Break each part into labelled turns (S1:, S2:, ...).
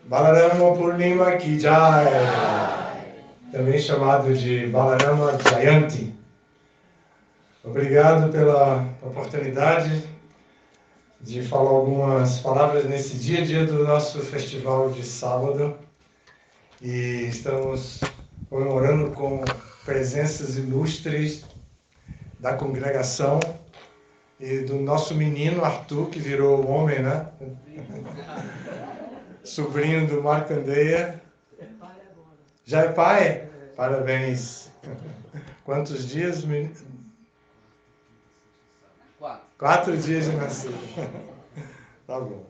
S1: Balarama Purnima Ki Jai, também chamado de Balarama Jayanti. Obrigado pela oportunidade de falar algumas palavras nesse dia do nosso festival de sábado. E estamos comemorando com presenças ilustres da congregação e do nosso menino Arthur, que virou homem, né? Sobrinho do Marcandeia. Já é pai? Parabéns. Quantos dias, menino? 4 dias de nascido. Tá bom.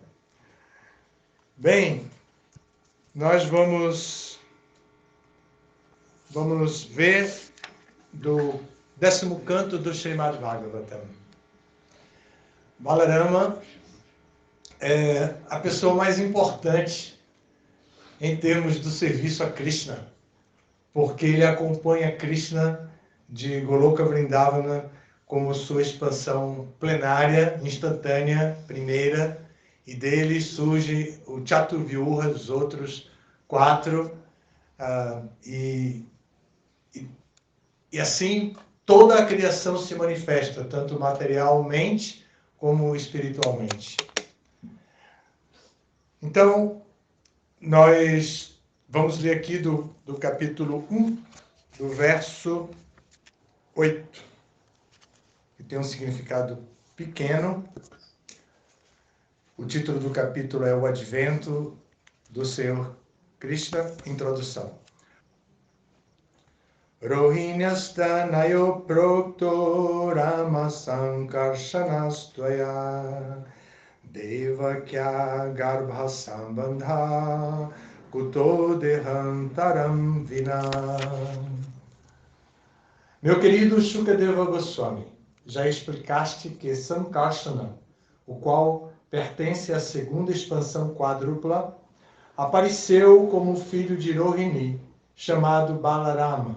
S1: Bem, nós vamos ver do 10º canto do Srimad Bhagavatam. Balarama é a pessoa mais importante em termos do serviço a Krishna, porque ele acompanha Krishna de Goloka Vrindavana como sua expansão plenária, instantânea, primeira, e dele surge o Chaturvyuha, os outros 4, e assim toda a criação se manifesta, tanto materialmente como espiritualmente. Então, nós vamos ler aqui do capítulo 1, do verso 8, que tem um significado pequeno. O título do capítulo é O Advento do Senhor Krishna, introdução. Rohinyastanayo prokto rama sankarshanastvaya devakya garbha sambandha kuto dehantaram vina. Meu querido Shukadeva Goswami, já explicaste que Sankarsana, o qual pertence à segunda expansão quádrupla, apareceu como filho de Rohini, chamado Balarama.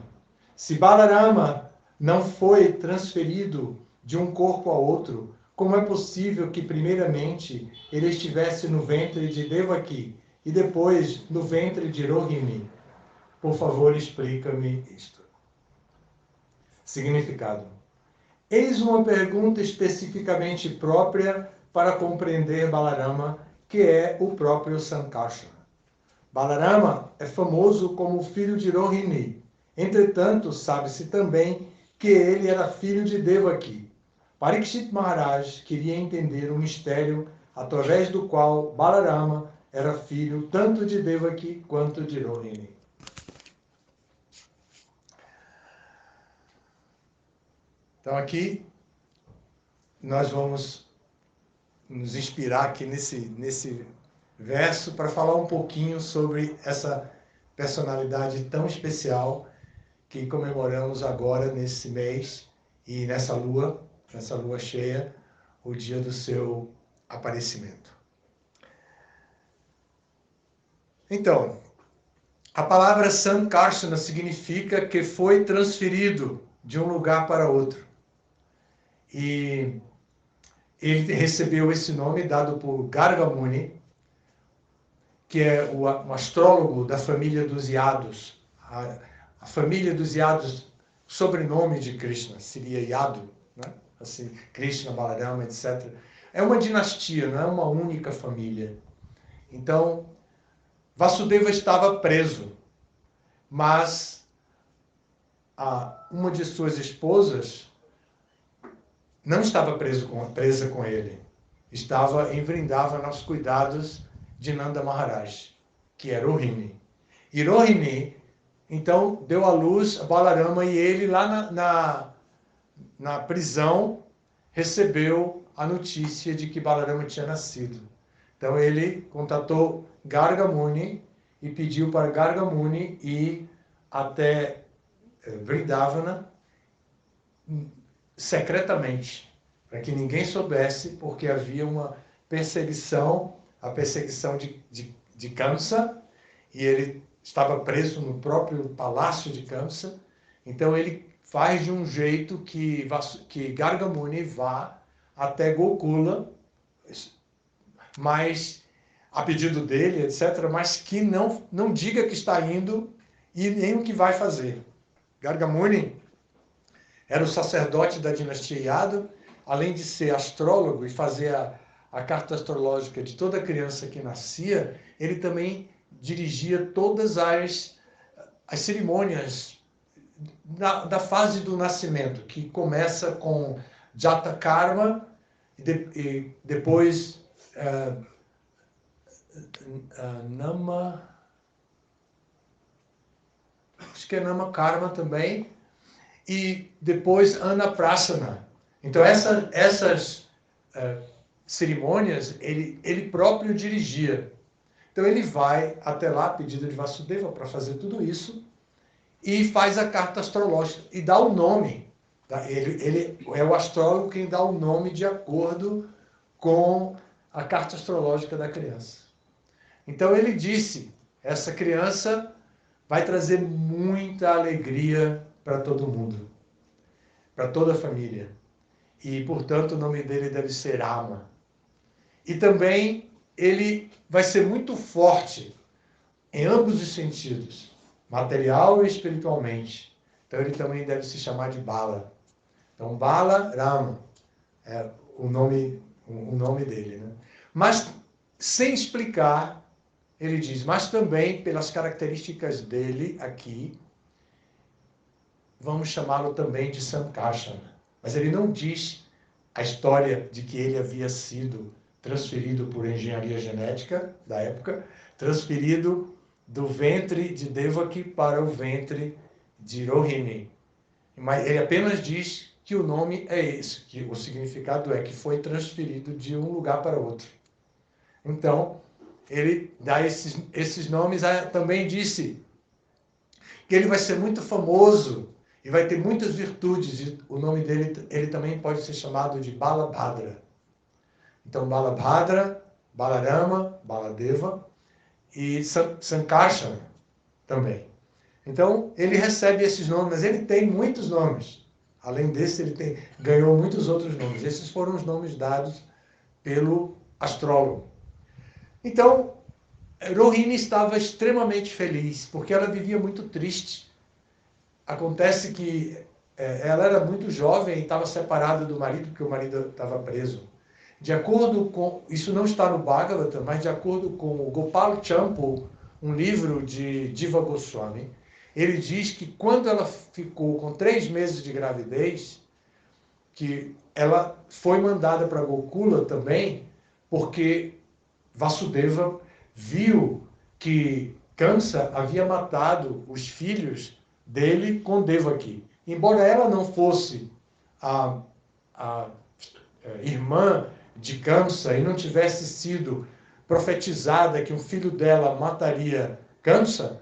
S1: Se Balarama não foi transferido de um corpo a outro, como é possível que primeiramente ele estivesse no ventre de Devaki e depois no ventre de Rohini? Por favor, explica-me isto. Significado. Eis uma pergunta especificamente própria para compreender Balarama, que é o próprio Sankarsana. Balarama é famoso como filho de Rohini. Entretanto, sabe-se também que ele era filho de Devaki. Parikshit Maharaj queria entender o mistério através do qual Balarama era filho tanto de Devaki quanto de Rohini. Então aqui nós vamos nos inspirar aqui nesse verso para falar um pouquinho sobre essa personalidade tão especial que comemoramos agora nesse mês e nessa lua cheia, o dia do seu aparecimento. Então, a palavra Sankarsana significa que foi transferido de um lugar para outro. E ele recebeu esse nome dado por Garga Muni, que é um astrólogo da família dos Yados. A família dos Yados, sobrenome de Krishna, seria Yadu, né? Assim, Krishna, Balarama, etc. É uma dinastia, não é uma única família. Então, Vasudeva estava preso, mas uma de suas esposas não estava presa com ele. Estava em Vrindavana aos cuidados de Nanda Maharaj, que era Rohini. E Rohini, então, deu à luz a Balarama e ele, lá na prisão, recebeu a notícia de que Balarama tinha nascido. Então, ele contatou Garga Muni e pediu para Garga Muni ir até Vrindavana secretamente, para que ninguém soubesse, porque havia uma perseguição, a perseguição de Kamsa, e ele estava preso no próprio palácio de Kamsa. Então ele faz de um jeito que Garga Muni vá até Gokula, mas a pedido dele, etc., mas que não diga que está indo e nem o que vai fazer. Garga Muni era o sacerdote da dinastia Yadu, além de ser astrólogo e fazer a carta astrológica de toda criança que nascia, ele também dirigia todas as cerimônias da fase do nascimento, que começa com Jata Karma e depois Nama, acho que é Nama Karma também, e depois Anaprasana. Então essas cerimônias ele próprio dirigia. Então ele vai até lá, a pedido de Vasudeva, para fazer tudo isso, e faz a carta astrológica e dá o nome. Ele é o astrólogo quem dá o nome de acordo com a carta astrológica da criança. Então ele disse, essa criança vai trazer muita alegria para todo mundo, para toda a família. E, portanto, o nome dele deve ser Rama. E também ele vai ser muito forte em ambos os sentidos, material e espiritualmente. Então ele também deve se chamar de Bala. Então Bala Rama é o nome dele, né? Mas sem explicar, ele diz, mas também pelas características dele aqui, vamos chamá-lo também de Sankarsana. Mas ele não diz a história de que ele havia sido transferido por engenharia genética da época, transferido do ventre de Devaki para o ventre de Rohini. Mas ele apenas diz que o nome é esse, que o significado é que foi transferido de um lugar para outro. Então, ele dá esses nomes. Também disse que ele vai ser muito famoso e vai ter muitas virtudes. E o nome dele, ele também pode ser chamado de Balabhadra. Então, Balabhadra, Balarama, Baladeva e Sankarsana também. Então, ele recebe esses nomes, mas ele tem muitos nomes. Além desse, ele ganhou muitos outros nomes. Esses foram os nomes dados pelo astrólogo. Então, Rohini estava extremamente feliz, porque ela vivia muito triste. Acontece que ela era muito jovem e estava separada do marido, porque o marido estava preso. De acordo com, isso não está no Bhagavatam, mas de acordo com o Gopal Champu, um livro de Diva Goswami, ele diz que quando ela ficou com 3 meses de gravidez, que ela foi mandada para Gokula também, porque Vasudeva viu que Kamsa havia matado os filhos dele com Devaki. Embora ela não fosse a irmã de Kamsa e não tivesse sido profetizada que um filho dela mataria Kamsa,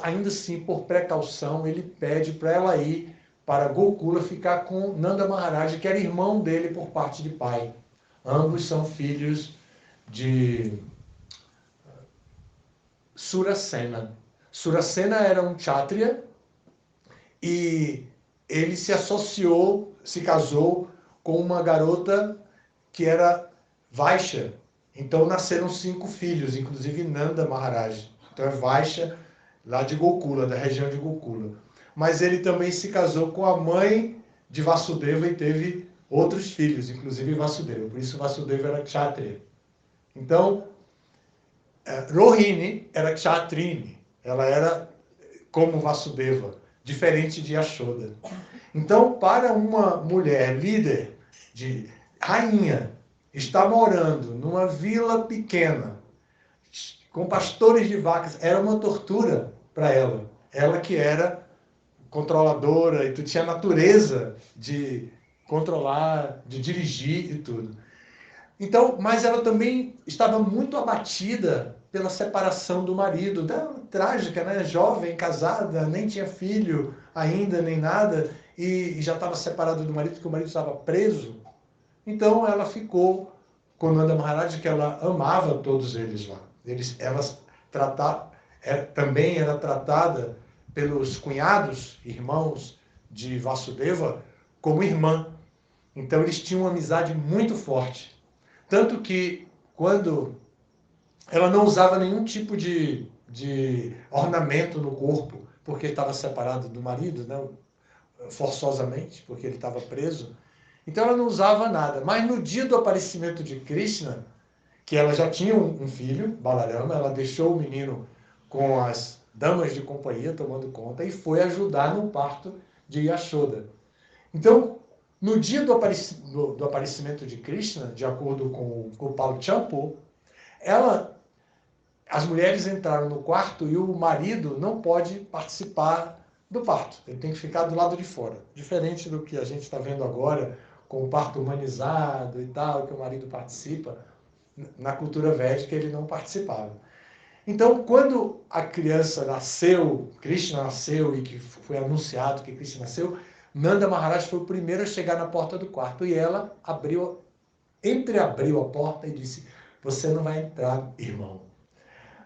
S1: ainda assim, por precaução, ele pede para ela ir para Gokula ficar com Nanda Maharaj, que era irmão dele por parte de pai. Ambos são filhos de Surasena. Surasena era um kshatriya e ele se associou, se casou com uma garota que era Vaishya. Então nasceram 5 filhos, inclusive Nanda Maharaj. Então é Vaishya lá de Gokula, da região de Gokula. Mas ele também se casou com a mãe de Vasudeva e teve outros filhos, inclusive Vasudeva. Por isso Vasudeva era kshatriya. Então, Rohini era kshatrini. Ela era como Vasudeva, diferente de Yashoda. Então, para uma mulher líder, de rainha, estar morando numa vila pequena, com pastores de vacas, era uma tortura para ela. Ela que era controladora e tu tinha a natureza de controlar, de dirigir e tudo. Então, mas ela também estava muito abatida pela separação do marido, trágica, né? Jovem, casada, nem tinha filho ainda, nem nada, e já estava separada do marido, porque o marido estava preso. Então, ela ficou com Nanda Maharaj, que ela amava todos eles lá. Também era tratada pelos cunhados, irmãos de Vasudeva, como irmã. Então, eles tinham uma amizade muito forte. Tanto que, quando ela não usava nenhum tipo de ornamento no corpo, porque estava separada do marido, né? Forçosamente, porque ele estava preso. Então ela não usava nada. Mas no dia do aparecimento de Krishna, que ela já tinha um filho, Balarama, ela deixou o menino com as damas de companhia tomando conta e foi ajudar no parto de Yashoda. Então, no dia do aparecimento de Krishna, de acordo com o Gopal Champu, as mulheres entraram no quarto e o marido não pode participar do parto. Ele tem que ficar do lado de fora. Diferente do que a gente está vendo agora, com o parto humanizado e tal, que o marido participa, na cultura védica ele não participava. Então, quando a criança nasceu, Krishna nasceu e que foi anunciado que Krishna nasceu, Nanda Maharaj foi o primeiro a chegar na porta do quarto e ela entreabriu a porta e disse: "Você não vai entrar, irmão."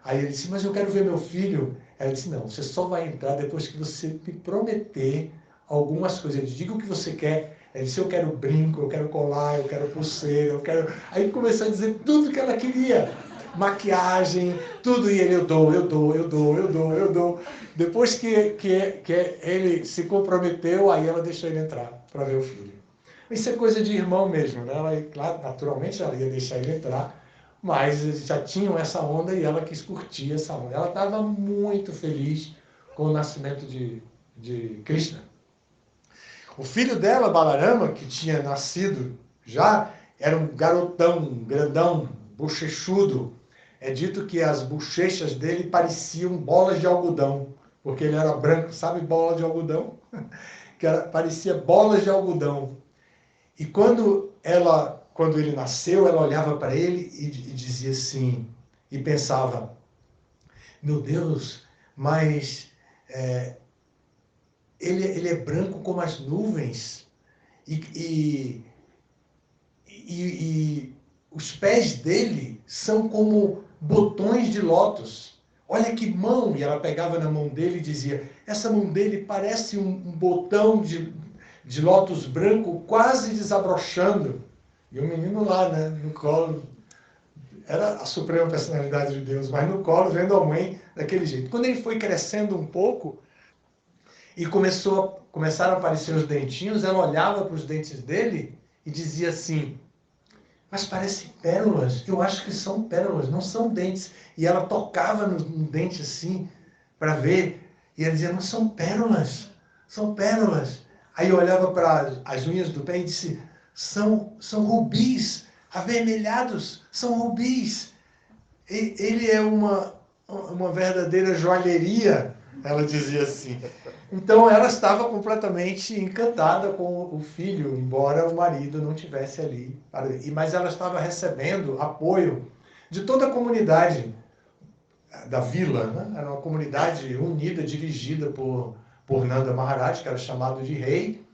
S1: Aí ele disse: "Mas eu quero ver meu filho." Ela disse: "Não, você só vai entrar depois que você me prometer algumas coisas." Ele disse: "Diga o que você quer." Ele disse: "Eu quero brinco, eu quero colar, eu quero pulseira, eu quero..." Aí começou a dizer tudo que ela queria. Maquiagem, tudo. E ele: "Eu dou, eu dou, eu dou, eu dou, eu dou." Depois que ele se comprometeu, aí ela deixou ele entrar para ver o filho. Isso é coisa de irmão mesmo, né? Ela, claro, naturalmente ela ia deixar ele entrar, mas eles já tinham essa onda e ela quis curtir essa onda. Ela estava muito feliz com o nascimento de Krishna. O filho dela, Balarama, que tinha nascido já, era um garotão, grandão, bochechudo. É dito que as bochechas dele pareciam bolas de algodão, porque ele era branco, sabe bola de algodão? Parecia bolas de algodão. E quando ele nasceu, ela olhava para ele e dizia assim, e pensava: "Meu Deus, mas ele é branco como as nuvens e, e os pés dele são como botões de lótus. Olha que mão!" E ela pegava na mão dele e dizia: "Essa mão dele parece um botão de lótus branco quase desabrochando." E o menino lá, né, no colo, era a suprema personalidade de Deus, mas no colo, vendo a mãe daquele jeito. Quando ele foi crescendo um pouco e começaram a aparecer os dentinhos, ela olhava para os dentes dele e dizia assim: "Mas parecem pérolas, eu acho que são pérolas, não são dentes." E ela tocava no dente assim, para ver, e ela dizia: "Não são pérolas, são pérolas." Aí eu olhava para as unhas do pé e disse: são rubis, avermelhados, são rubis." Ele é uma verdadeira joalheria, ela dizia assim. Então ela estava completamente encantada com o filho, embora o marido não tivesse ali. Mas ela estava recebendo apoio de toda a comunidade da vila, né? Era uma comunidade unida, dirigida por Nanda Maharaj, que era chamado de rei,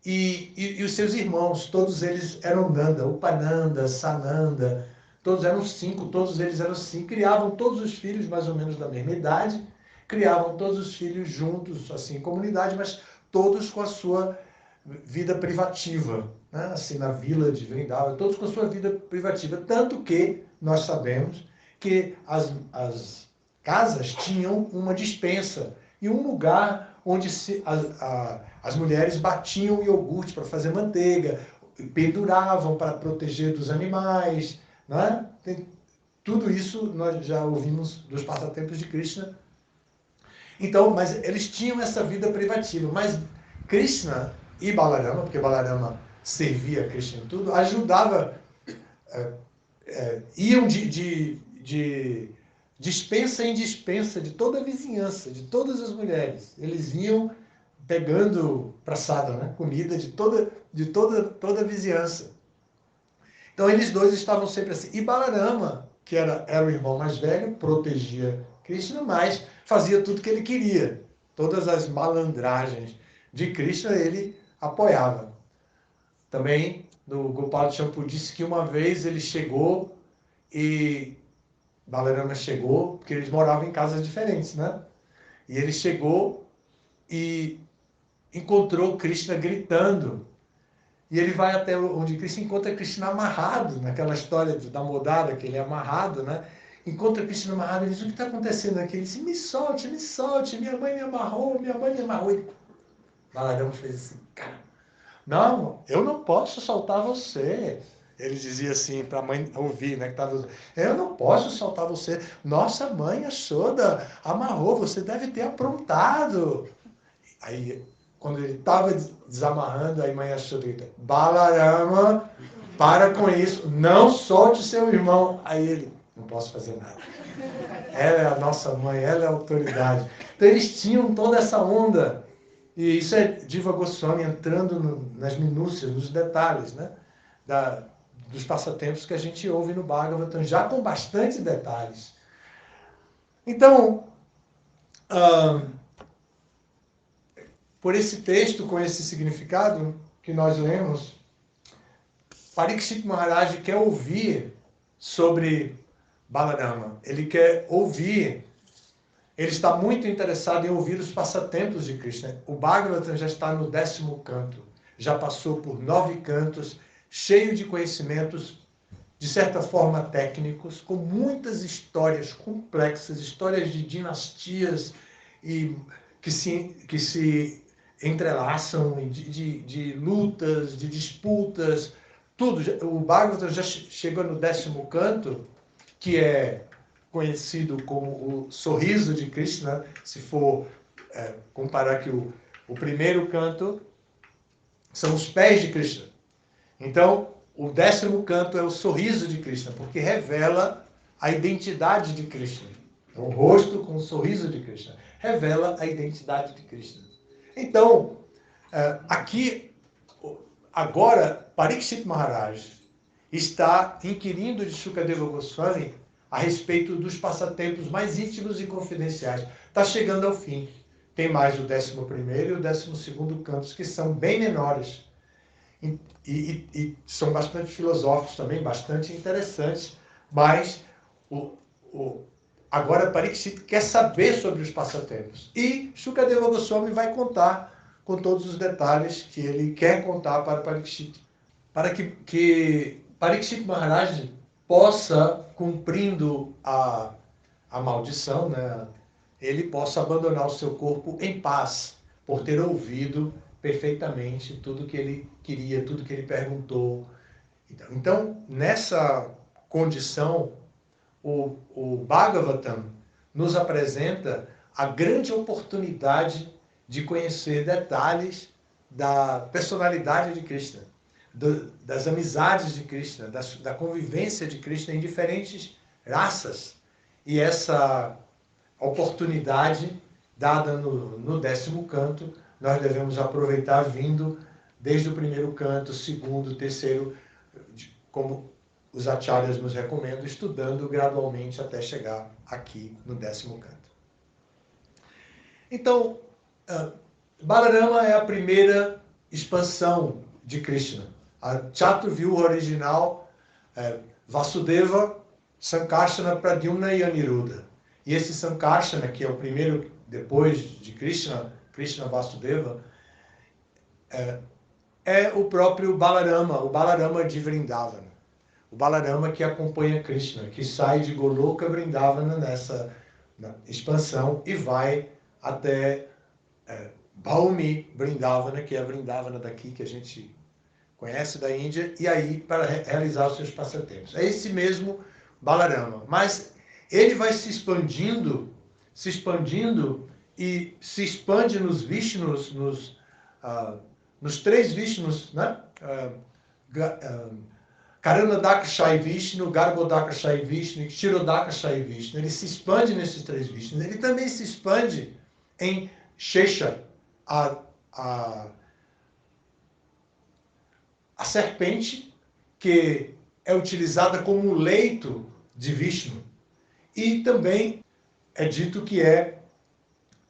S1: e os seus irmãos, todos eles eram Nanda, Upananda, Sananda, todos eram 5, todos eles eram 5, criavam todos os filhos mais ou menos da mesma idade, criavam todos os filhos juntos, assim, em comunidade, mas todos com a sua vida privativa, né? Assim, na vila de Vrindavan, todos com a sua vida privativa, tanto que nós sabemos que as casas tinham uma despensa e um lugar onde as mulheres batiam iogurte para fazer manteiga, penduravam para proteger dos animais, né? Tudo isso nós já ouvimos dos passatempos de Krishna. Então, mas eles tinham essa vida privativa. Mas Krishna e Balarama, porque Balarama servia Krishna em tudo, ajudava, iam de dispensa em dispensa de toda a vizinhança, de todas as mulheres. Eles iam pegando praçada, né? Comida de toda a vizinhança. Então eles dois estavam sempre assim. E Balarama, que era o irmão mais velho, protegia Krishna, mas fazia tudo que ele queria. Todas as malandragens de Krishna ele apoiava. Também no Gopal Champu disse que uma vez ele chegou e Balarama chegou, porque eles moravam em casas diferentes, né? E ele chegou e encontrou Krishna gritando. E ele vai até onde Krishna encontra Krishna amarrado, naquela história da Modara, que ele é amarrado, né? encontra Krishna amarrado, ele diz, o que está acontecendo aqui? Ele disse, me solte, minha mãe me amarrou. E Balarama fez assim, cara, não, eu não posso soltar você. Ele dizia assim para a mãe ouvir, né? Que tava, eu não posso soltar você. Nossa mãe, a Shoda, amarrou, você deve ter aprontado. Aí, quando ele estava desamarrando, a mãe Yashoda grita, Balarama, para com isso, não solte seu irmão. Aí ele, não posso fazer nada. Ela é a nossa mãe, ela é a autoridade. Então eles tinham toda essa onda. E isso é Diva Goswami entrando nas minúcias, nos detalhes, né? Dos passatempos que a gente ouve no Bhagavatam, já com bastante detalhes. Então, por esse texto, com esse significado que nós lemos, Parikshit Maharaj quer ouvir sobre Balarama. Ele quer ouvir, ele está muito interessado em ouvir os passatempos de Krishna. O Bhagavatam já está no 10º canto, já passou por 9 cantos, cheio de conhecimentos, de certa forma técnicos, com muitas histórias complexas, histórias de dinastias e que se entrelaçam, de lutas, de disputas, tudo. O Bhagavatam já chegou no 10º canto, que é conhecido como o sorriso de Krishna, se for comparar que o primeiro canto são os pés de Krishna. Então, o 10º canto é o sorriso de Krishna, porque revela a identidade de Krishna. O rosto com o sorriso de Krishna revela a identidade de Krishna. Então, aqui, agora, Parikshit Maharaj está inquirindo de Shukadeva Goswami a respeito dos passatempos mais íntimos e confidenciais. Está chegando ao fim. Tem mais o 11º e o 12º cantos, que são bem menores. E são bastante filosóficos também, bastante interessantes, mas agora Parikshit quer saber sobre os passatempos. E Shukadeva Goswami vai contar com todos os detalhes que ele quer contar para Parikshit, para que Parikshit Maharaj possa, cumprindo a maldição, né, ele possa abandonar o seu corpo em paz, por ter ouvido perfeitamente tudo que ele queria, tudo que ele perguntou. Então, nessa condição, o Bhagavatam nos apresenta a grande oportunidade de conhecer detalhes da personalidade de Krishna, das amizades de Krishna, da convivência de Krishna em diferentes raças. E essa oportunidade dada no 10º canto, nós devemos aproveitar vindo desde o primeiro canto, segundo, terceiro, como os acharyas nos recomendam, estudando gradualmente até chegar aqui no 10º canto. Então, Balarama é a primeira expansão de Krishna. A Chaturvyuha original é Vasudeva, Sankarsana, Pradyumna e Aniruddha. E esse Sankarsana, que é o primeiro depois de Krishna Vasudeva, é o próprio Balarama, o Balarama de Vrindavana. O Balarama que acompanha Krishna, que sai de Goloka Vrindavana nessa expansão e vai até Bhaumi Vrindavana, que é a Vrindavana daqui que a gente conhece da Índia, e aí para realizar os seus passatempos. É esse mesmo Balarama, mas ele vai se expandindo e se expande nos Vishnus, nos 3 Vishnus, né? Karanadakashai Vishnu, Garbhodakashai Vishnu, Kshirodakashai Vishnu. Ele se expande nesses 3 Vishnus. Ele também se expande em Shesha, a serpente que é utilizada como leito de Vishnu. E também é dito que é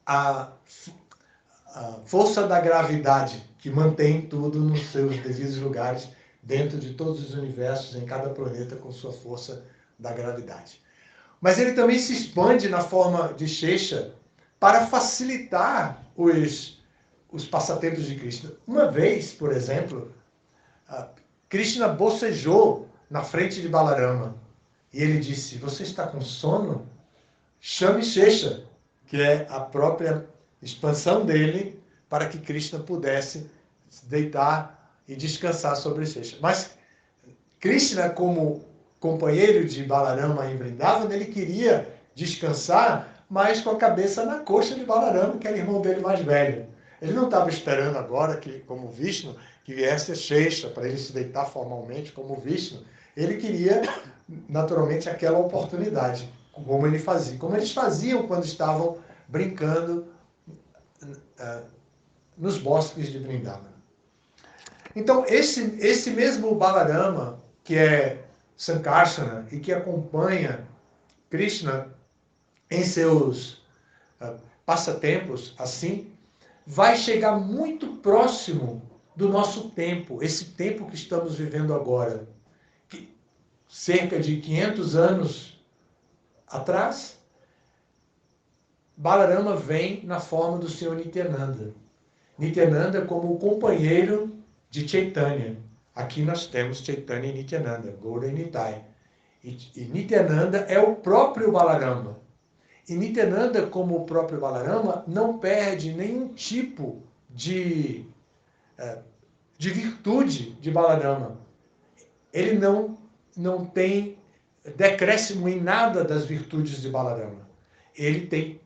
S1: a força da gravidade que mantém tudo nos seus devidos lugares, dentro de todos os universos, em cada planeta, com sua força da gravidade. Mas ele também se expande na forma de Shesha para facilitar os passatempos de Krishna. Uma vez, por exemplo, Krishna bocejou na frente de Balarama. E ele disse, você está com sono? Chame Shesha, que é a própria expansão dele, para que Krishna pudesse deitar e descansar sobre Shesha. Mas Krishna, como companheiro de Balarama em Vrindavan, ele queria descansar, mas com a cabeça na coxa de Balarama, que era irmão dele mais velho. Ele não estava esperando agora, que, como Vishnu, que viesse a Shesha para ele se deitar formalmente como Vishnu. Ele queria, naturalmente, aquela oportunidade, como ele fazia, como eles faziam quando estavam brincando nos bosques de Vrindavan. Então, esse mesmo Balarama, que é Sankarsana e que acompanha Krishna em seus passatempos, assim, vai chegar muito próximo do nosso tempo, esse tempo que estamos vivendo agora. Que, cerca de 500 anos atrás, Balarama vem na forma do Senhor Nityananda. Nityananda como o companheiro de Chaitanya. Aqui nós temos Chaitanya e Nityananda, Gaura e Nitai. E Nityananda é o próprio Balarama. E Nityananda, como o próprio Balarama, não perde nenhum tipo de virtude de Balarama. Ele não tem decréscimo em nada das virtudes de Balarama. Ele tem,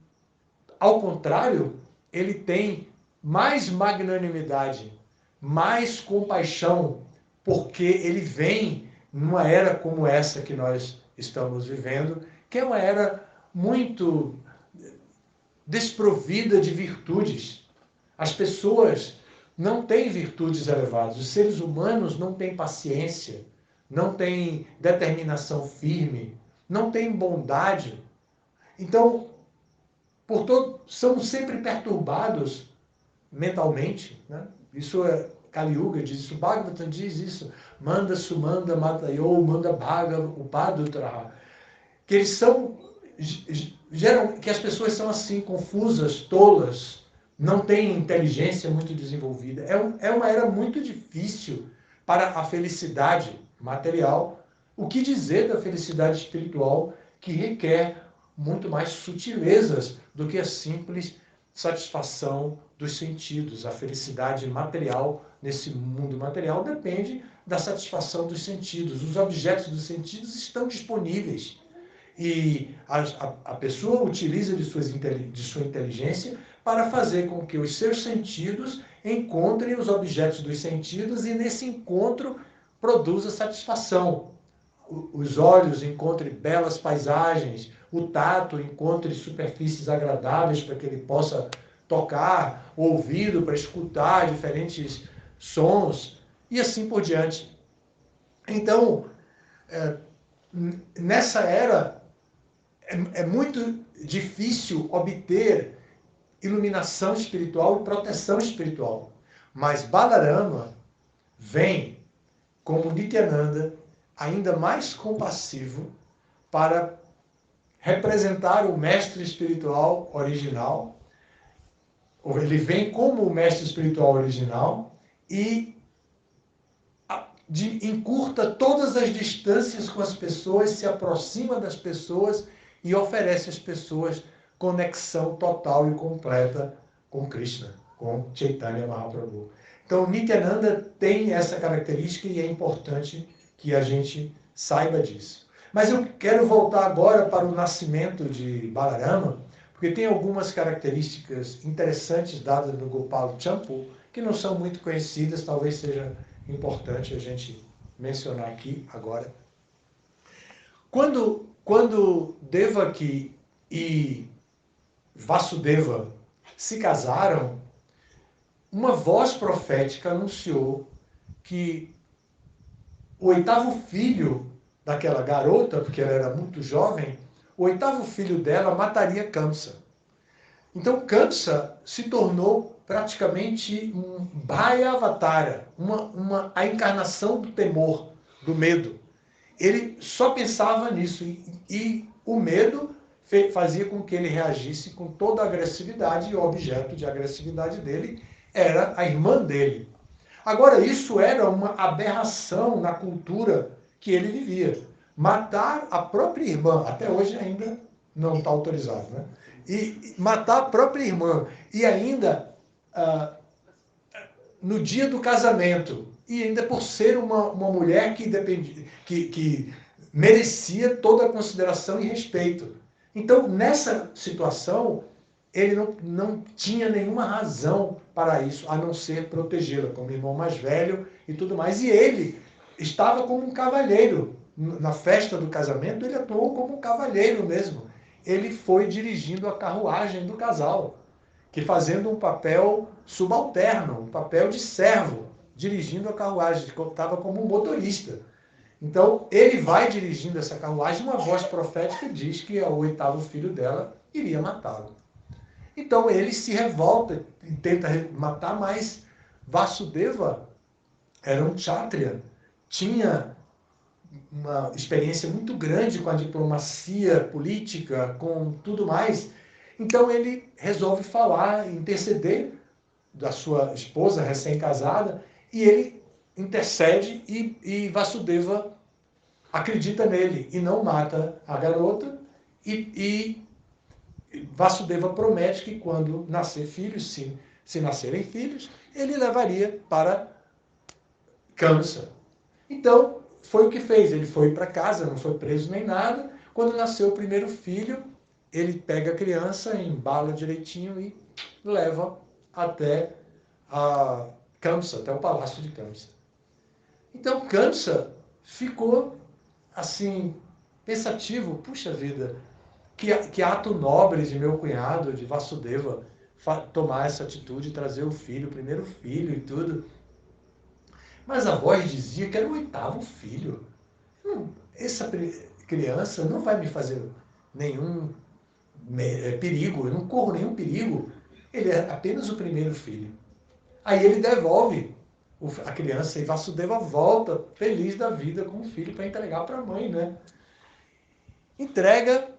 S1: ao contrário, ele tem mais magnanimidade, mais compaixão, porque ele vem numa era como essa que nós estamos vivendo, que é uma era muito desprovida de virtudes. As pessoas não têm virtudes elevadas, os seres humanos não têm paciência, não têm determinação firme, não têm bondade. Então, são sempre perturbados mentalmente, né? Isso é Kali Yuga diz isso, Bhagavatam diz isso, Manda Sumanda Matayo, Manda Bhaga, Upadutraha, que eles são, que as pessoas são assim, confusas, tolas, não têm inteligência muito desenvolvida. É uma era muito difícil para a felicidade material. O que dizer da felicidade espiritual, que requer muito mais sutilezas do que a simples satisfação dos sentidos. A felicidade material, nesse mundo material, depende da satisfação dos sentidos. Os objetos dos sentidos estão disponíveis. E a pessoa utiliza de sua inteligência para fazer com que os seus sentidos encontrem os objetos dos sentidos e, nesse encontro, produza satisfação. Os olhos encontrem belas paisagens, o tato encontre superfícies agradáveis para que ele possa tocar, o ouvido para escutar diferentes sons, e assim por diante. Então, nessa era, é muito difícil obter iluminação espiritual e proteção espiritual. Mas Balarama vem, como Nityananda, ainda mais compassivo para representar o mestre espiritual original. Ele vem como o mestre espiritual original e encurta todas as distâncias com as pessoas, se aproxima das pessoas e oferece às pessoas conexão total e completa com Krishna, com Chaitanya Mahaprabhu. Então, Nityananda tem essa característica e é importante que a gente saiba disso. Mas eu quero voltar agora para o nascimento de Balarama, porque tem algumas características interessantes dadas no Gopal Champu, que não são muito conhecidas, talvez seja importante a gente mencionar aqui agora. Quando Devaki e Vasudeva se casaram, uma voz profética anunciou que o 8º filho daquela garota, porque ela era muito jovem, o 8º filho dela mataria Kamsa. Então Kamsa se tornou praticamente um Bhaya Avatara, a encarnação do temor, do medo. Ele só pensava nisso e o medo fazia com que ele reagisse com toda a agressividade, e o objeto de agressividade dele era a irmã dele. Agora, isso era uma aberração na cultura que ele vivia. matar a própria irmã, até hoje ainda não está autorizado, né? E matar a própria irmã, e ainda no dia do casamento, e ainda por ser uma mulher que merecia toda a consideração e respeito. Então, nessa situação, ele não tinha nenhuma razão para isso, a não ser protegê-la como irmão mais velho e tudo mais. E ele estava como um cavalheiro. Na festa do casamento, ele atuou como um cavalheiro mesmo. Ele foi dirigindo a carruagem do casal, que fazendo um papel subalterno, um papel de servo, dirigindo a carruagem, estava como um motorista. Então, ele vai dirigindo essa carruagem, uma voz profética diz que o 8º filho dela iria matá-lo. Então, ele se revolta e tenta matar, mas Vasudeva era um kshatriya, tinha uma experiência muito grande com a diplomacia política, com tudo mais. Então, ele resolve falar, interceder da sua esposa recém-casada, e ele intercede e Vasudeva acredita nele e não mata a garota, e Vasudeva promete que quando nascer filhos, se nascerem filhos, ele levaria para Kamsa. Então, foi o que fez. Ele foi para casa, não foi preso nem nada. Quando nasceu o primeiro filho, ele pega a criança, embala direitinho e leva até a Kamsa, até o palácio de Kamsa. Então, Kamsa ficou assim, pensativo, puxa vida, que ato nobre de meu cunhado, de Vasudeva, tomar essa atitude, trazer o filho, o primeiro filho e tudo. Mas a voz dizia que era o 8º filho. Essa criança não vai me fazer nenhum perigo, eu não corro nenhum perigo. Ele é apenas o primeiro filho. Aí ele devolve a criança e Vasudeva volta feliz da vida com o filho para entregar para a mãe, né? Entrega,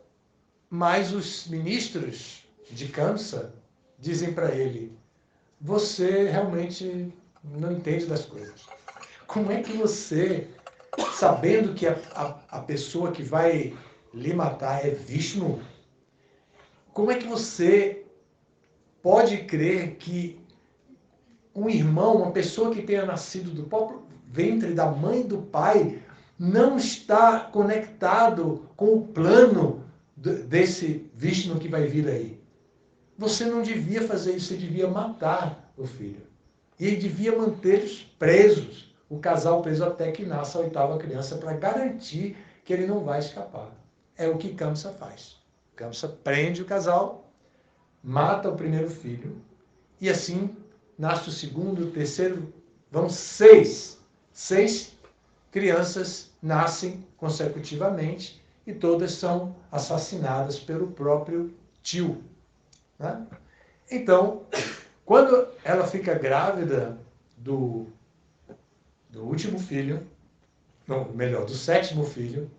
S1: mas os ministros de Kamsa dizem para ele: você realmente não entende das coisas. Como é que você, sabendo que a pessoa que vai lhe matar é Vishnu, como é que você pode crer que um irmão, uma pessoa que tenha nascido do próprio ventre da mãe e do pai, não está conectado com o plano desse Vishnu que vai vir aí? Você não devia fazer isso, você devia matar o filho. E devia mantê-los presos, o casal preso até que nasça a 8ª criança, para garantir que ele não vai escapar. É o que Kamsa faz. Kamsa prende o casal, mata o primeiro filho, e assim nasce o segundo, o terceiro, vão 6. 6 crianças nascem consecutivamente e todas são assassinadas pelo próprio tio. Né? Então, quando ela fica grávida do último filho, não, melhor, do 7º filho,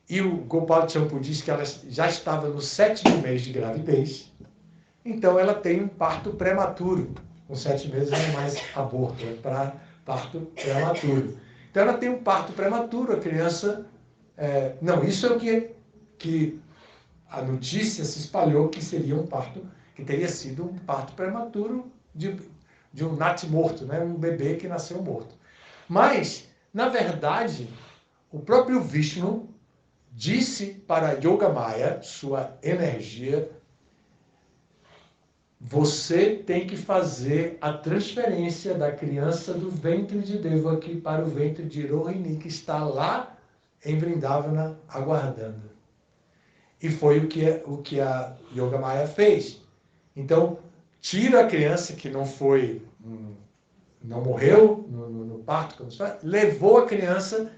S1: e o Gopal Champu diz que ela já estava no 7º mês de gravidez, então ela tem um parto prematuro. Com 7 meses não é mais aborto, é para parto prematuro. Então ela tem um parto prematuro, a criança... não, isso é o que a notícia se espalhou, que seria um parto, que teria sido um parto prematuro de um natimorto, né? Um bebê que nasceu morto. Mas, na verdade, o próprio Vishnu disse para Yogamaya, sua energia: você tem que fazer a transferência da criança do ventre de Devaki para o ventre de Rohini, que está lá em Vrindavana aguardando. E foi o que a Yogamaya fez. Então, tira a criança que não morreu no parto, como se fala, levou a criança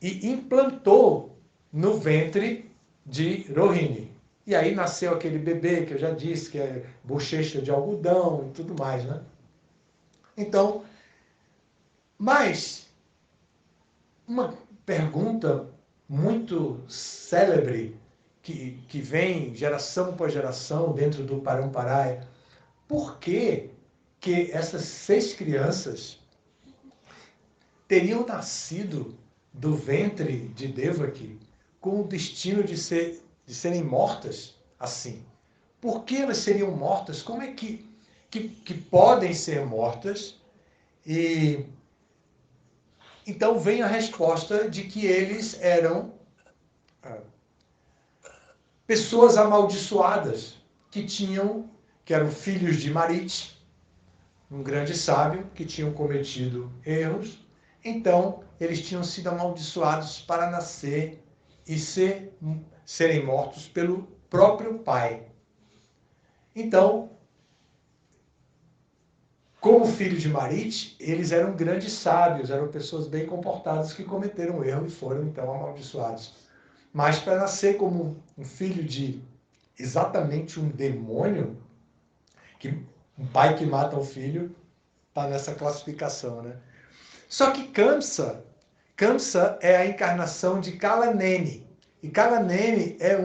S1: e implantou no ventre de Rohini. E aí nasceu aquele bebê que eu já disse, que é bochecha de algodão e tudo mais, né? Então, mas uma pergunta muito célebre que vem geração após geração dentro do Paramparaya: por que essas 6 crianças teriam nascido do ventre de Devaki com o destino de serem mortas assim. Por que elas seriam mortas? Como é que podem ser mortas? E então vem a resposta de que eles eram pessoas amaldiçoadas que eram filhos de Marit, um grande sábio, que tinham cometido erros. Então, eles tinham sido amaldiçoados para nascer e serem mortos pelo próprio pai. Então, como filhos de Marit, eles eram grandes sábios, eram pessoas bem comportadas que cometeram erro e foram então amaldiçoados. Mas para nascer como um filho de exatamente um demônio, que um pai que mata um filho, está nessa classificação, né? Só que Kamsa é a encarnação de Kalaneni. E Kalaneni é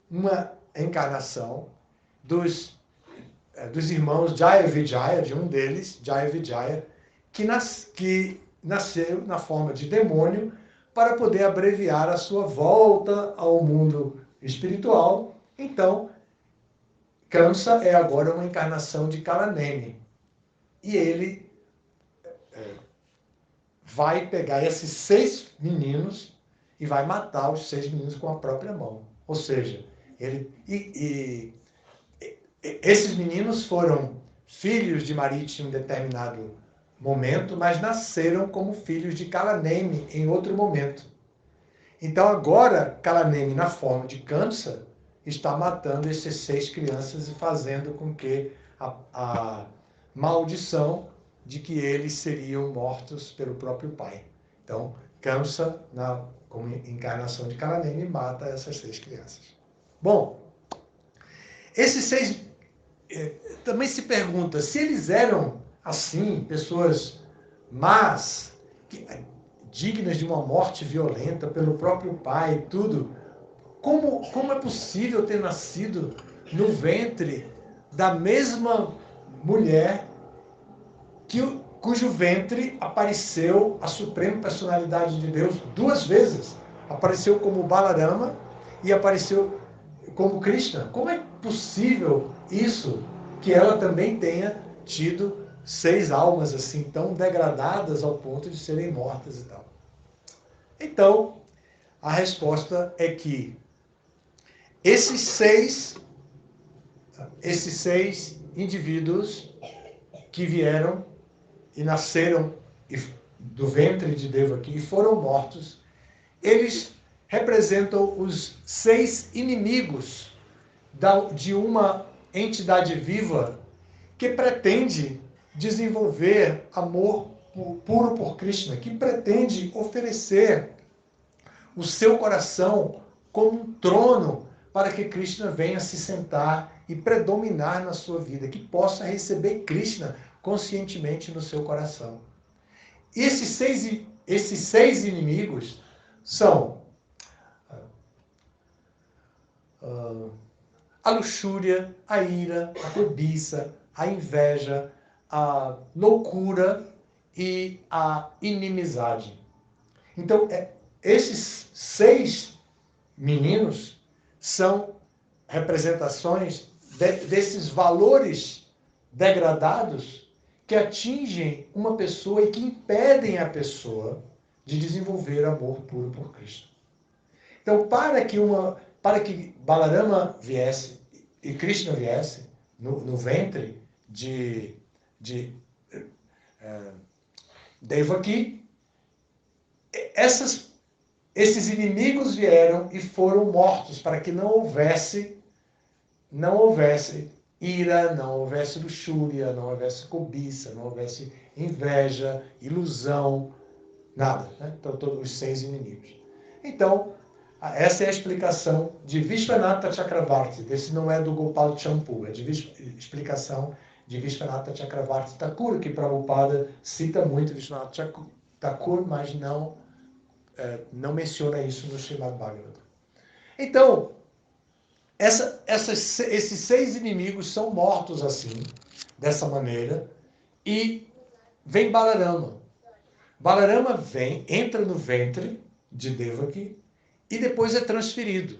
S1: uma encarnação dos irmãos Jaya Vijaya, de um deles, Jaya Vijaya, que nasceu na forma de demônio para poder abreviar a sua volta ao mundo espiritual. Então, Kamsa é agora uma encarnação de Kalaneni. E ele vai pegar esses 6 meninos e vai matar os 6 meninos com a própria mão. Ou seja, esses meninos foram filhos de Marit em um determinado momento, mas nasceram como filhos de Kalaneni em outro momento. Então agora, Kalaneni, na forma de Kamsa, está matando essas 6 crianças e fazendo com que a maldição de que eles seriam mortos pelo próprio pai. Então, Kamsa, como encarnação de Kalaneni, mata essas 6 crianças. Bom, esses 6 também se pergunta se eles eram, assim, pessoas más, dignas de uma morte violenta pelo próprio pai e tudo. Como é possível ter nascido no ventre da mesma mulher cujo ventre apareceu a Suprema Personalidade de Deus 2 vezes? Apareceu como Balarama e apareceu como Krishna. Como é possível isso, que ela também tenha tido 6 almas assim tão degradadas ao ponto de serem mortas e tal? Então, a resposta é que esses seis indivíduos que vieram e nasceram do ventre de Devaki e foram mortos, eles representam os 6 inimigos de uma entidade viva que pretende desenvolver amor puro por Krishna, que pretende oferecer o seu coração como um trono para que Krishna venha se sentar e predominar na sua vida, que possa receber Krishna conscientemente no seu coração. E esses seis inimigos são a luxúria, a ira, a cobiça, a inveja, a loucura e a inimizade. Então, esses 6 meninos são representações desses valores degradados que atingem uma pessoa e que impedem a pessoa de desenvolver amor puro por Cristo. Então, para que Balarama viesse e Krishna viesse no ventre de Devaki, esses inimigos vieram e foram mortos para que não houvesse ira, não houvesse luxúria, não houvesse cobiça, não houvesse inveja, ilusão, nada. Né? Então, todos os 6 inimigos. Então, essa é a explicação de Vishwanatha Chakravarti. Esse não é do Gopal Champu, é de explicação de Vishwanatha Chakravarti Thakur, que Prabhupada cita muito Vishwanatha Thakur, mas não menciona isso no Srimad Bhagavatam. Então, esses 6 inimigos são mortos assim, dessa maneira, e vem Balarama. Balarama entra no ventre de Devaki e depois é transferido.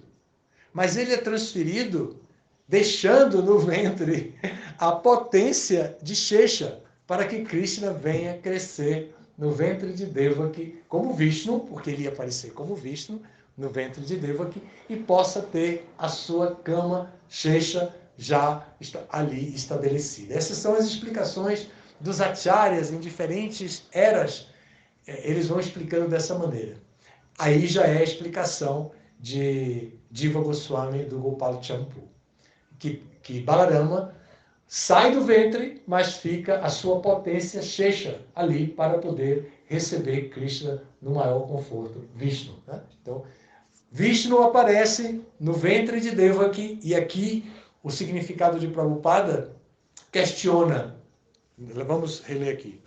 S1: Mas ele é transferido deixando no ventre a potência de Shesha, para que Krishna venha crescer no ventre de Devaki como Vishnu, porque ele ia aparecer como Vishnu no ventre de Devaki, e possa ter a sua cama Shesha já ali estabelecida. Essas são as explicações dos acharyas em diferentes eras. Eles vão explicando dessa maneira. Aí já é a explicação de Diva Goswami do Gopal Champu. Que Balarama sai do ventre, mas fica a sua potência Shesha ali para poder receber Krishna no maior conforto, Vishnu. Né? Então, Vishnu aparece no ventre de Devaki, e aqui o significado de Prabhupada questiona. Vamos reler aqui.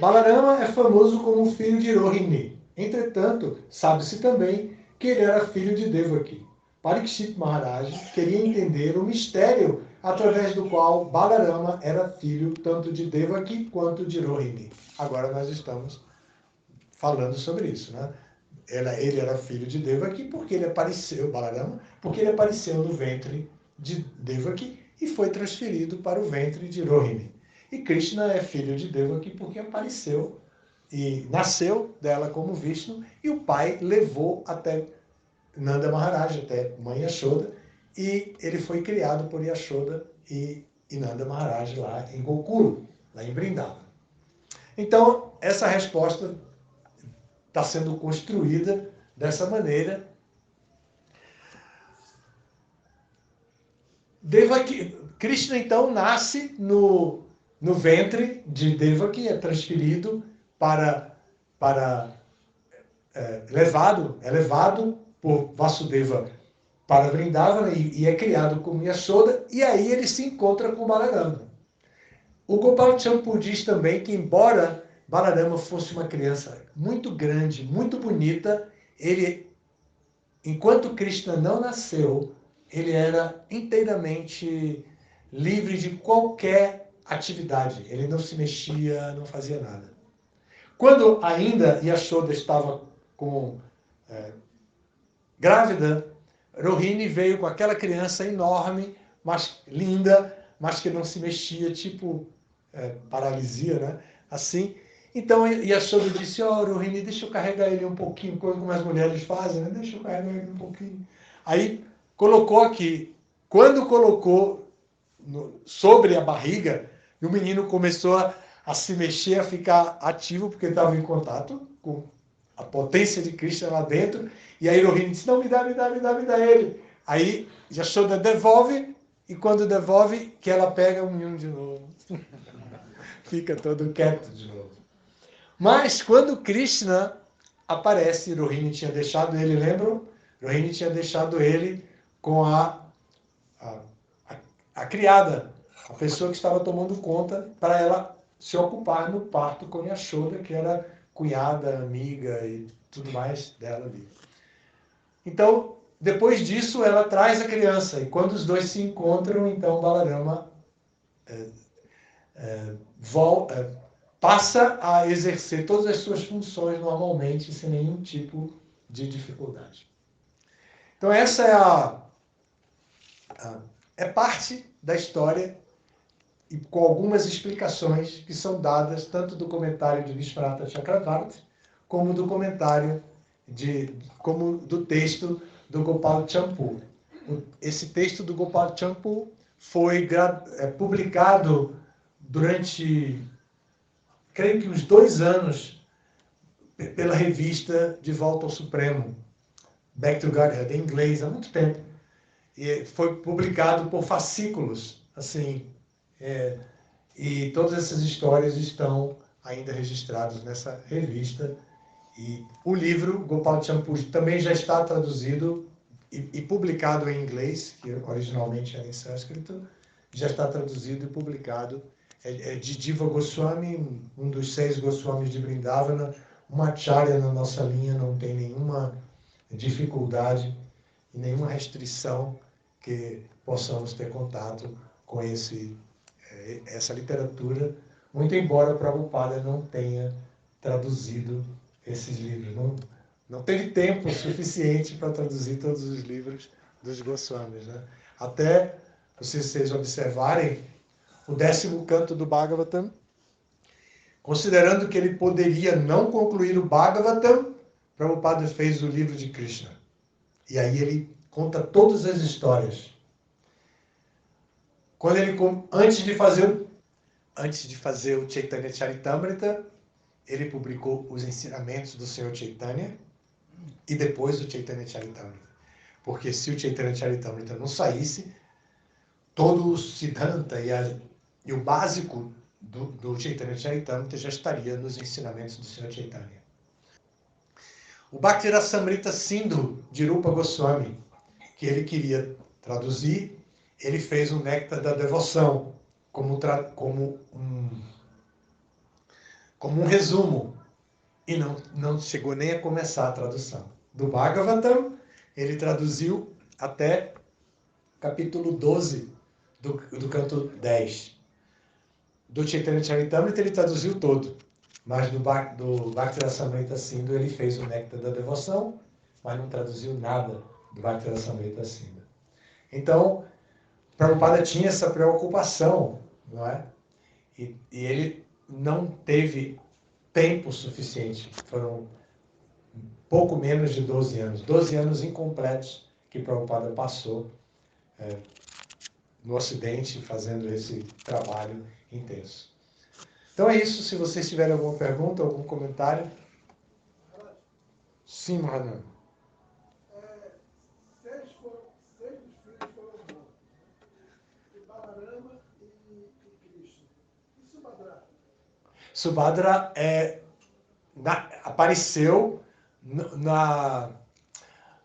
S1: Balarama é famoso como filho de Rohini. Entretanto, sabe-se também que ele era filho de Devaki. Parikshit Maharaj queria entender o mistério através do qual Balarama era filho tanto de Devaki quanto de Rohini. Agora nós estamos falando sobre isso, né? Ele era filho de Devaki porque ele apareceu, Balarama, porque ele apareceu no ventre de Devaki e foi transferido para o ventre de Rohini. E Krishna é filho de Devaki porque apareceu e nasceu dela como Vishnu, e o pai levou até Nanda Maharaj, até mãe Yashoda, e ele foi criado por Yashoda e Nanda Maharaj lá em Gokula, lá em Vrindavan. Então, essa resposta está sendo construída dessa maneira. Devaki, Krishna, então, nasce no ventre de Devaki, é transferido levado por Vasudeva para Vrindavana e é criado como Yashoda, e aí ele se encontra com Balarama. O Gopal Champu diz também que, embora Balarama fosse uma criança muito grande, muito bonita, ele, enquanto Krishna não nasceu, ele era inteiramente livre de qualquer atividade. Ele não se mexia, não fazia nada. Quando ainda Yashoda estava grávida, Rohini veio com aquela criança enorme, mas linda, mas que não se mexia, tipo paralisia, né? Assim. Então Yashoda disse: Rohini, deixa eu carregar ele um pouquinho, como as mulheres fazem, né? Deixa eu carregar ele um pouquinho. Aí colocou aqui. Quando colocou sobre a barriga, o menino começou a se mexer, a ficar ativo, porque estava em contato com a potência de Krishna lá dentro. E aí Rohini disse: não, me dá ele. Aí Yashoda devolve, e quando devolve, que ela pega o menino de novo. Fica todo quieto de novo. Mas quando Krishna aparece, Rohini tinha deixado ele, lembram? Rohini tinha deixado ele com a criada, a pessoa que estava tomando conta, para ela se ocupar no parto com Yashoda, que era cunhada, amiga e tudo mais dela ali. Então, depois disso, ela traz a criança, e quando os dois se encontram, então Balarama passa a exercer todas as suas funções normalmente, sem nenhum tipo de dificuldade. Então, essa é parte da história, e com algumas explicações que são dadas tanto do comentário de Vishwanatha Chakravarti, como do comentário como do texto do Gopal Champu. Esse texto do Gopal Champu foi publicado durante, creio que uns 2 anos, pela revista De Volta ao Supremo, Back to Godhead, em inglês, há muito tempo. E foi publicado por fascículos, assim, e todas essas histórias estão ainda registradas nessa revista. E o livro, Gopal Champu, também já está traduzido e publicado em inglês, que originalmente era em sânscrito, já está traduzido e publicado. É de Diva Goswami, um dos 6 Goswamis de Vrindavana, uma acharya na nossa linha, não tem nenhuma dificuldade e nenhuma restrição que possamos ter contato com essa literatura, muito embora Prabhupada não tenha traduzido esses livros. Não teve tempo suficiente para traduzir todos os livros dos Goswamis, né? Até, se vocês observarem, o 10º canto do Bhagavatam, considerando que ele poderia não concluir o Bhagavatam, Prabhupada fez o livro de Krishna. E aí ele conta todas as histórias. Quando ele, antes de fazer o Chaitanya Charitamrita, ele publicou os ensinamentos do Senhor Chaitanya e depois o Chaitanya Charitamrita. Porque se o Chaitanya Charitamrita não saísse, todo o Siddhanta e o básico do Chaitanya Charitamrita já estaria nos ensinamentos do Senhor Chaitanya. O Bhaktirasamrita Sindhu de Rupa Goswami, que ele queria traduzir, ele fez um Néctar da Devoção, como um resumo, e não chegou nem a começar a tradução. Do Bhagavatam, ele traduziu até capítulo 12 do canto 10. Do Chaitanya Charitamrita ele traduziu todo, mas do Bhaktirasamrita Sindhu ele fez o Néctar da Devoção, mas não traduziu nada do Bhaktirasamrita Sindhu. Então, Prabhupada tinha essa preocupação, não é? E ele não teve tempo suficiente. Foram pouco menos de 12 anos. 12 anos incompletos que Prabhupada passou no Ocidente fazendo esse trabalho intenso. Então é isso. Se vocês tiverem alguma pergunta, algum comentário. Sim, Mahanan. Subhadra apareceu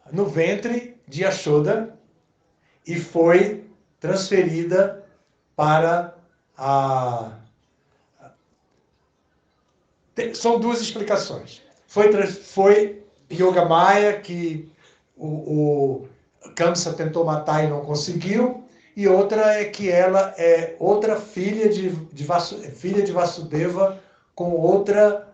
S1: no ventre de Yashoda e foi transferida para São duas explicações. Foi Yogamaya que o Kamsa tentou matar e não conseguiu, e outra é que ela é outra filha de Vasudeva com outra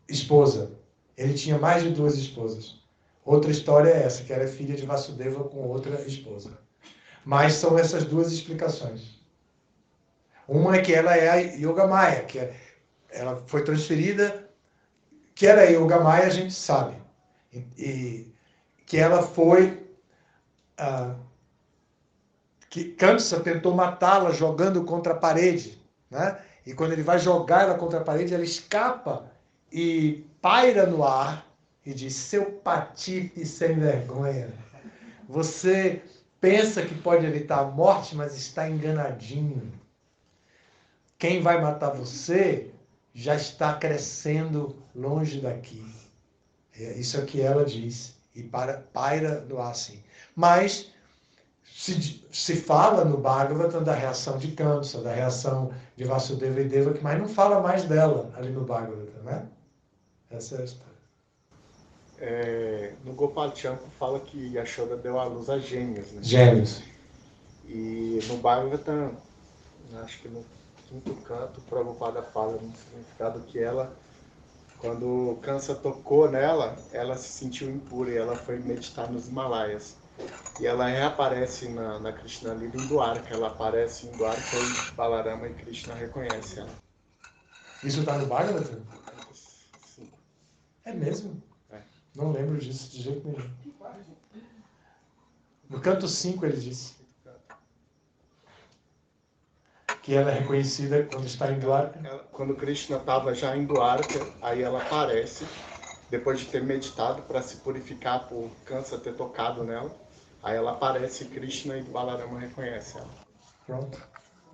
S1: esposa. Ele tinha mais de 2 esposas. Outra história é essa, que ela é filha de Vasudeva com outra esposa. Mas são essas duas explicações. Uma é que ela é a Yogamaya, que ela foi transferida, que ela é Yogamaya a gente sabe. E que ela foi... que Kamsa tentou matá-la jogando contra a parede, né? E quando ele vai jogar ela contra a parede, ela escapa e paira no ar e diz: seu patife sem vergonha, você pensa que pode evitar a morte, mas está enganadinho. Quem vai matar você já está crescendo longe daqui. Isso é o que ela diz. E paira no ar assim. Mas se fala no Bhagavatam da reação de Kamsa, da reação de Vasudeva e Devaki, mas não fala mais dela ali no Bhagavatam, né? Essa é a história.
S2: No Gopal Champa fala que Yashoda deu à luz a gêmeos, né?
S1: Gêmeos.
S2: E no Bhagavatam, acho que no 5º canto, o Prabhupada fala no significado que ela, quando Kamsa tocou nela, ela se sentiu impura e ela foi meditar nos Himalaias. E ela reaparece na Krishna Lila em Dwarka. Ela aparece em Dwarka e Balarama e Krishna reconhecem ela.
S1: Isso está no Bhagavatam?
S2: Sim.
S1: É mesmo?
S2: É.
S1: Não lembro disso de jeito nenhum. No canto 5 ele disse que ela é reconhecida quando está em Dwarka.
S2: Quando Krishna estava já em Dwarka, aí ela aparece, depois de ter meditado para se purificar por Kamsa ter tocado nela. Aí ela aparece, Krishna e Balarama reconhecem ela.
S1: Pronto.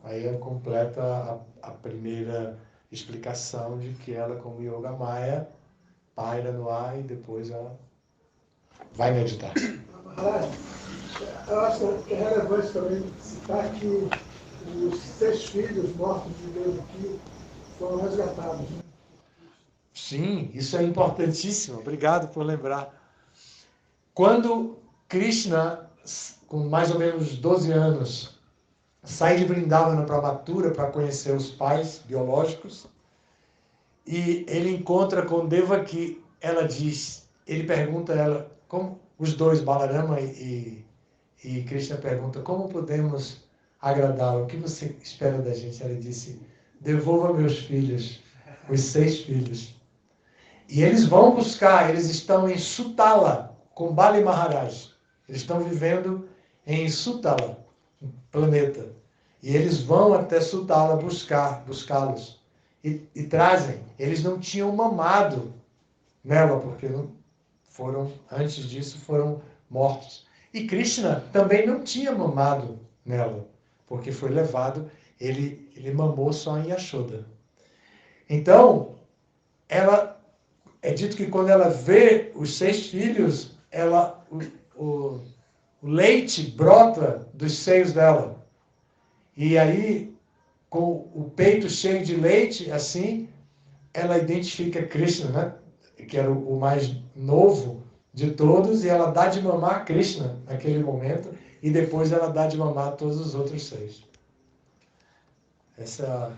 S1: Aí completa a primeira explicação de que ela, como Yogamaya, paira no ar e depois ela vai meditar.
S3: Eu acho que é relevante também citar que os 6 filhos mortos de Deus aqui foram resgatados. Né?
S1: Sim, isso é importantíssimo. Obrigado por lembrar. Quando Krishna, com mais ou menos 12 anos, sai de Vrindavana para Mathura para conhecer os pais biológicos, e ele encontra com Devaki, ela diz: ele pergunta a ela, como os dois, Balarama e Krishna pergunta, como podemos agradá-lo? O que você espera da gente? Ela disse, devolva meus filhos, os 6 filhos. E eles vão buscar, eles estão em Sutala, com Bali Maharaj. Eles estão vivendo em Sutala, um planeta. E eles vão até Sutala buscá-los. E trazem. Eles não tinham mamado nela, porque antes disso foram mortos. E Krishna também não tinha mamado nela, porque foi levado, ele mamou só em Yashoda. Então, é dito que quando ela vê os 6 filhos, o leite brota dos seios dela. E aí, com o peito cheio de leite, assim, ela identifica Krishna, né? Que era o mais novo de todos, e ela dá de mamar a Krishna naquele momento, e depois ela dá de mamar a todos os outros 6. Essa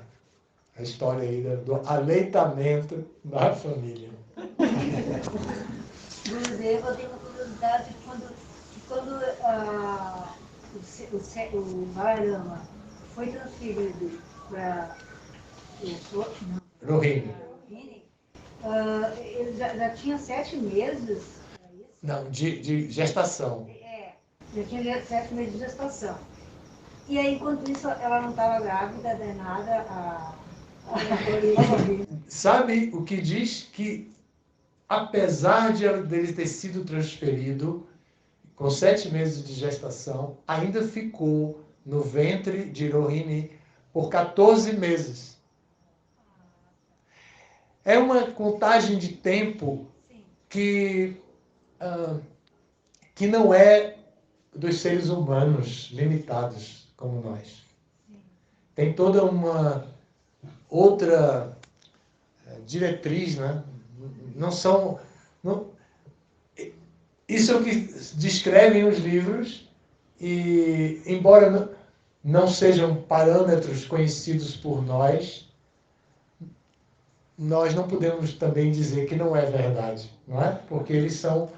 S1: é a história aí do aleitamento da família.
S4: Gurudev, eu tenho uma curiosidade quando o Balarama foi transferido para
S1: Rohini.
S4: Ele já tinha 7 meses.
S1: Não, de gestação.
S4: Já tinha 7 meses de gestação. E aí, enquanto isso, ela não estava grávida de nada.
S1: Sabe o que diz? Que apesar dele ter sido transferido com 7 meses de gestação, ainda ficou no ventre de Rohini por 14 meses. É uma contagem de tempo que não é dos seres humanos limitados como nós. Tem toda uma outra diretriz, né? Isso é o que descrevem os livros, e embora não sejam parâmetros conhecidos por nós não podemos também dizer que não é verdade, não é? Porque eles são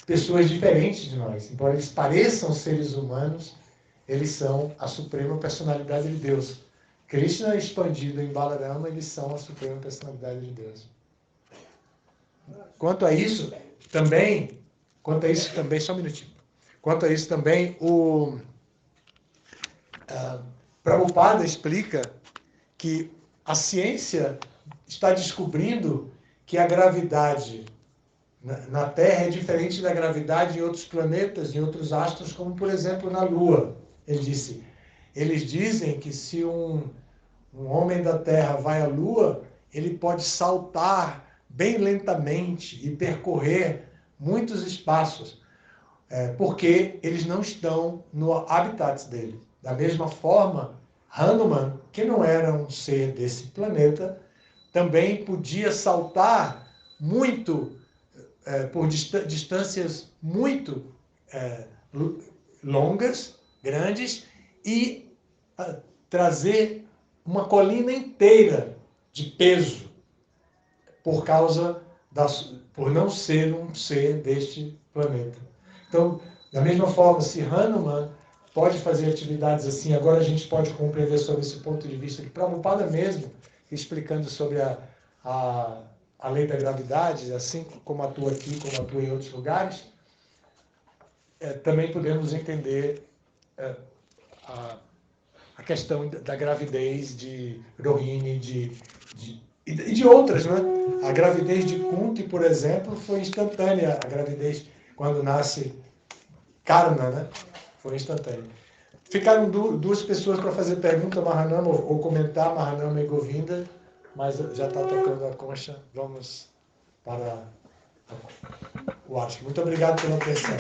S1: pessoas diferentes de nós. Embora eles pareçam seres humanos, eles são a suprema personalidade de Deus. Krishna expandido em Balarama, eles são a suprema personalidade de Deus. Quanto a isso também, só um minutinho. Quanto a isso também, o Prabhupada explica que a ciência está descobrindo que a gravidade na Terra é diferente da gravidade em outros planetas, em outros astros, como, por exemplo, na Lua. Eles dizem que se um homem da Terra vai à Lua, ele pode saltar bem lentamente e percorrer muitos espaços, porque eles não estão no habitat dele. Da mesma forma, Hanuman, que não era um ser desse planeta, também podia saltar muito, por distâncias muito longas, grandes, e trazer uma colina inteira de peso, por não ser um ser deste planeta. Então, da mesma forma, se Hanuman pode fazer atividades assim, agora a gente pode compreender sobre esse ponto de vista de Prabhupada mesmo, explicando sobre a lei da gravidade, assim como atua aqui, como atua em outros lugares, também podemos entender a questão da gravidez de Rohini e de outras, né? A gravidez de Kunti, por exemplo, foi instantânea. A gravidez, quando nasce Karna, né? Foi instantânea. Ficaram duas pessoas para fazer pergunta, Mahanama, ou comentar, Mahanama e Govinda, mas já está tocando a concha. Vamos para o Ashka. Muito obrigado pela atenção.